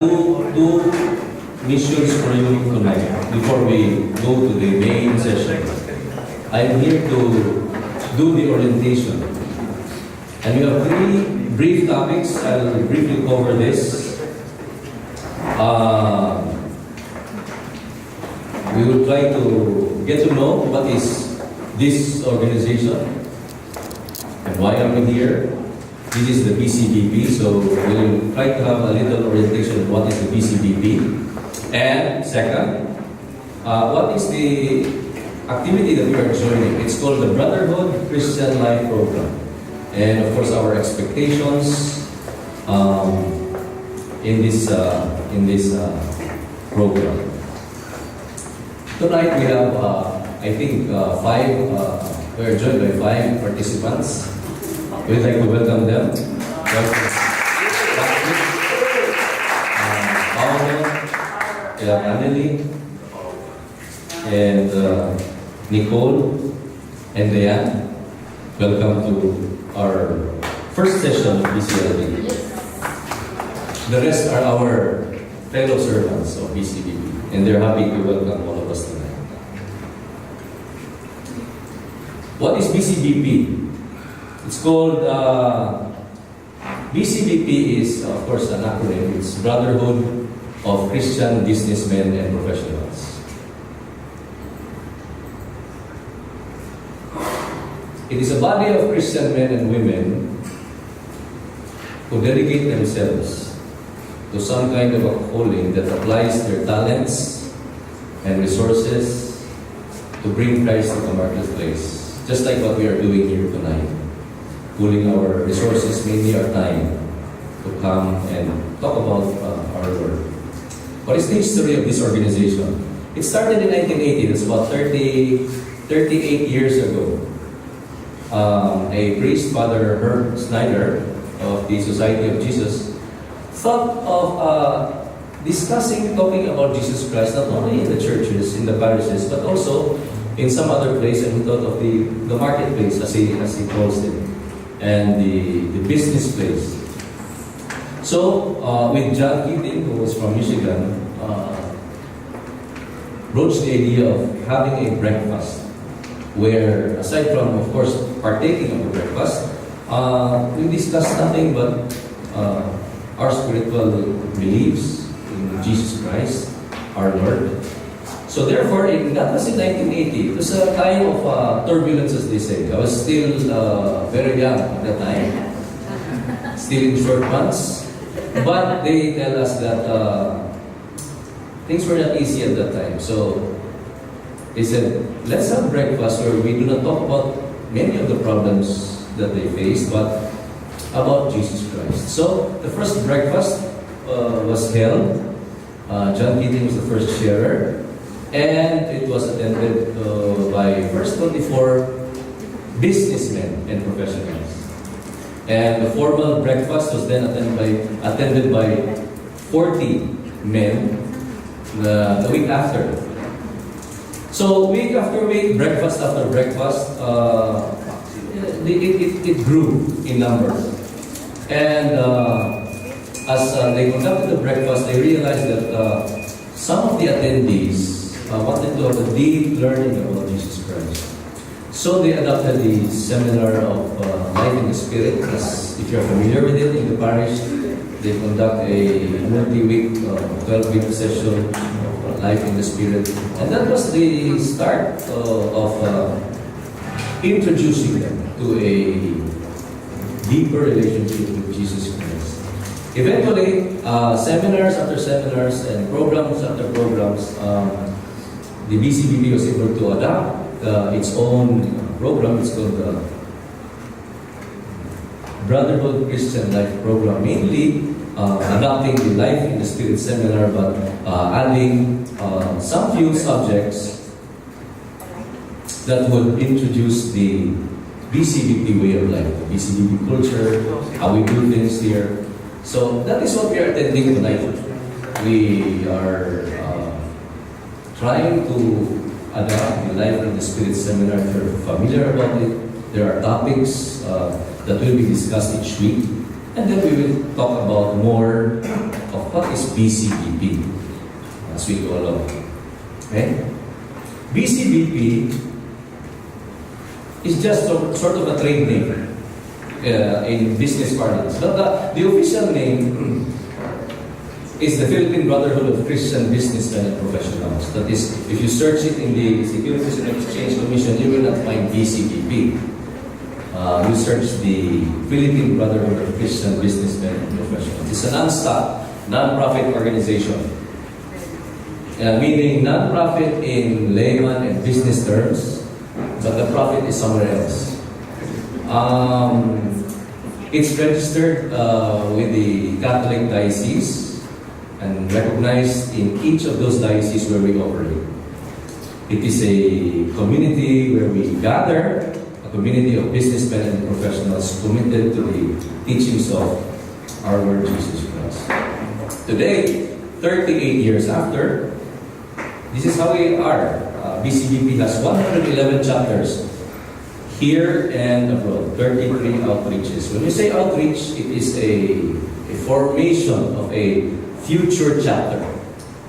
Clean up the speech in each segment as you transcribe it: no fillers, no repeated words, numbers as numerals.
Two missions for you tonight before we go to the main session. I'm here to do the orientation. And we have three brief topics. I'll briefly cover this. We will try to get to know what is this organization and why are we here. This is the BCBP, so we'll try to have a little orientation of what is the BCBP. And second, what is the activity that we are joining? It's called the Brotherhood Christian Life Program. And of course, our expectations in this program. Tonight we have, I think, we are joined by 5 participants. We'd like to welcome them. Paolo, Anneli, and Nicole, and Leanne. Welcome to our first session of BCLP. The rest are our fellow servants of BCBP, and they're happy to welcome all of us tonight. What is BCBP? It's called, BCBP is, of course, an acronym. It's Brotherhood of Christian Businessmen and Professionals. It is a body of Christian men and women who dedicate themselves to some kind of a calling that applies their talents and resources to bring Christ to the marketplace. Just like what we are doing here tonight. Pulling our resources, mainly our time, to come and talk about our Lord. What is the history of this organization? It started in 1980, that's about 38 years ago. A priest, Father Herb Snyder of the Society of Jesus, thought of talking about Jesus Christ, not only in the churches, in the parishes, but also in some other place, and he thought of the marketplace, as he calls it, and the business place. So, with John Keating, who was from Michigan, broached the idea of having a breakfast where, aside from, of course, partaking of the breakfast, we discuss nothing but our spiritual beliefs in Jesus Christ, our Lord. So therefore, that was in 1980. It was a time of turbulence, as they say. I was still very young at that time, still in short pants. But they tell us that things were not easy at that time. So they said, let's have breakfast where we do not talk about many of the problems that they face, but about Jesus Christ. So the first breakfast was held. John Keating was the first sharer. And it was attended by first 24 businessmen and professionals. And the formal breakfast was then attended by 40 men the week after. So week after week, breakfast after breakfast, it grew in numbers. And as they conducted the breakfast, they realized that some of the attendees wanted to have a deep learning about Jesus Christ. So they adopted the seminar of Life in the Spirit. As if you're familiar with it, in the parish, they conduct a multi-week, 12-week session of Life in the Spirit. And that was the start of introducing them to a deeper relationship with Jesus Christ. Eventually, seminars after seminars and programs after programs, the BCBP was able to adopt its own program. It's called the Brotherhood Christian Life Program, mainly adopting the Life in the Spirit seminar, but adding some few subjects that would introduce the BCBP way of life, the BCBP culture, how we do things here. So that is what we are attending tonight. We are trying to adapt the Life in the Spirit seminar. If you're familiar about it, there are topics that will be discussed each week. And then we will talk about more of what is BCBP as we go along. Okay? BCBP is just sort of a trade name in business parlance. But the official name is the Philippine Brotherhood of Christian Businessmen and Professionals. That is, if you search it in the Securities and Exchange Commission, you will not find BCBP. You search the Philippine Brotherhood of Christian Businessmen and Professionals. It's a non-stock, non-profit organization. Meaning non-profit in layman and business terms, but the profit is somewhere else. It's registered with the Catholic Diocese and recognized in each of those dioceses where we operate. It is a community where we gather, a community of businessmen and professionals committed to the teachings of our Lord Jesus Christ. Today, 38 years after, this is how we are. BCBP has 111 chapters here and abroad, 33 outreaches. When we say outreach, it is a formation of a future chapter.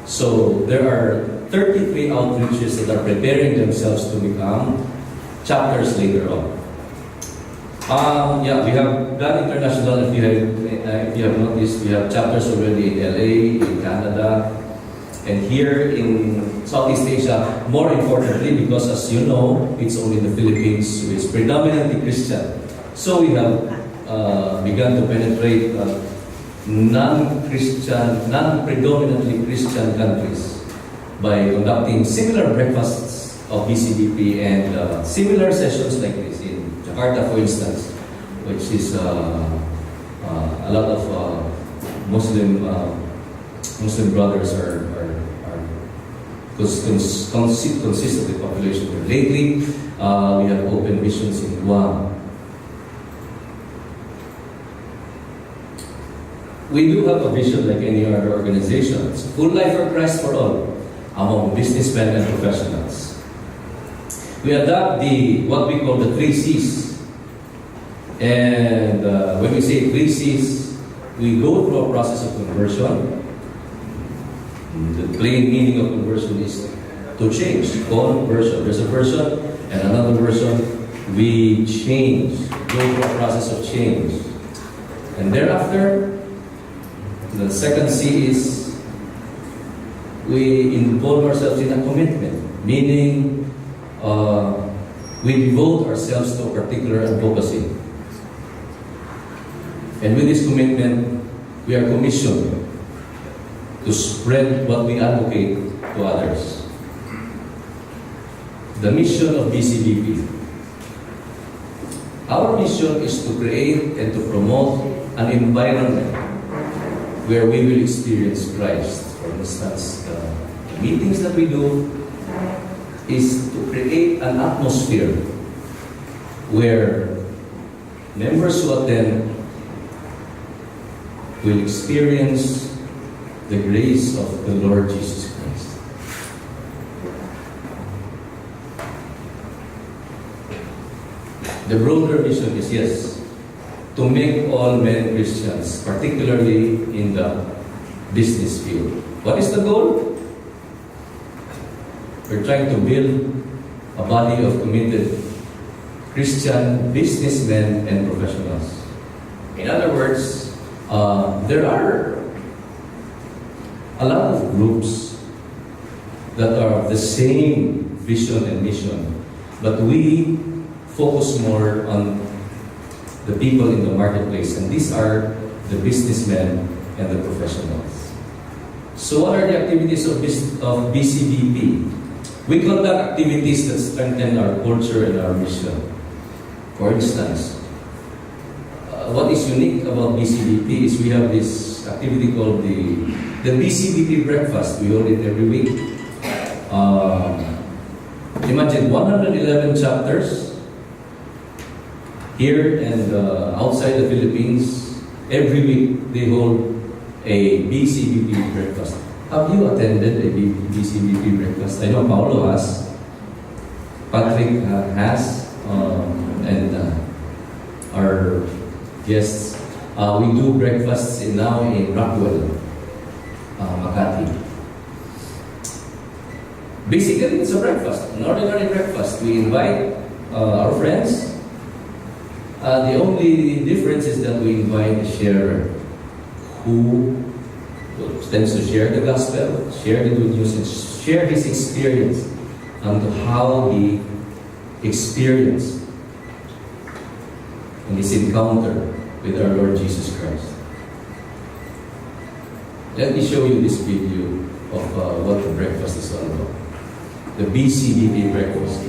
So there are 33 outreaches that are preparing themselves to become chapters later on. We have done international. If you have noticed, we have chapters already in LA, in Canada, and here in Southeast Asia. More importantly, because as you know, it's only the Philippines, which is predominantly Christian. So we have begun to penetrate non-Christian, non-predominantly Christian countries by conducting similar breakfasts of BCBP and similar sessions like this in Jakarta, for instance, which is a lot of Muslim brothers are consist of the population there. Lately, we have opened missions in Guam. We do have a vision like any other organization. It's full life for Christ for all, among businessmen and professionals. We adopt what we call the 3 C's. And when we say 3 C's, we go through a process of conversion. The plain meaning of conversion is to change. Conversion. There's a version and another version. We change. Go through a process of change. And thereafter, the second C is we involve ourselves in a commitment, meaning we devote ourselves to a particular advocacy. And with this commitment, we are commissioned to spread what we advocate to others. The mission of BCBP. Our mission is to create and to promote an environment where we will experience Christ. For instance, the meetings that we do is to create an atmosphere where members who attend will experience the grace of the Lord Jesus Christ. The broader mission is, yes, to make all men Christians, particularly in the business field. What is the goal? We're trying to build a body of committed Christian businessmen and professionals. In other words, there are a lot of groups that are of the same vision and mission, but we focus more on the people in the marketplace, and these are the businessmen and the professionals. So what are the activities of BCBP? We conduct activities that strengthen our culture and our mission. For instance, what is unique about BCBP is we have this activity called the BCBP breakfast. We hold it every week. Imagine 111 chapters here and outside the Philippines. Every week they hold a BCBP breakfast. Have you attended a BCBP breakfast? I know Paulo has, Patrick has, and our guests. We do breakfasts now in Rockwell. Makati. Basically, it's a breakfast, an ordinary breakfast. We invite our friends. The only difference is that we invite a sharer who tends to share the gospel, share the good news, and share his experience and how he experienced in his encounter with our Lord Jesus Christ. Let me show you this video of what the breakfast is all about. The BCLP breakfast.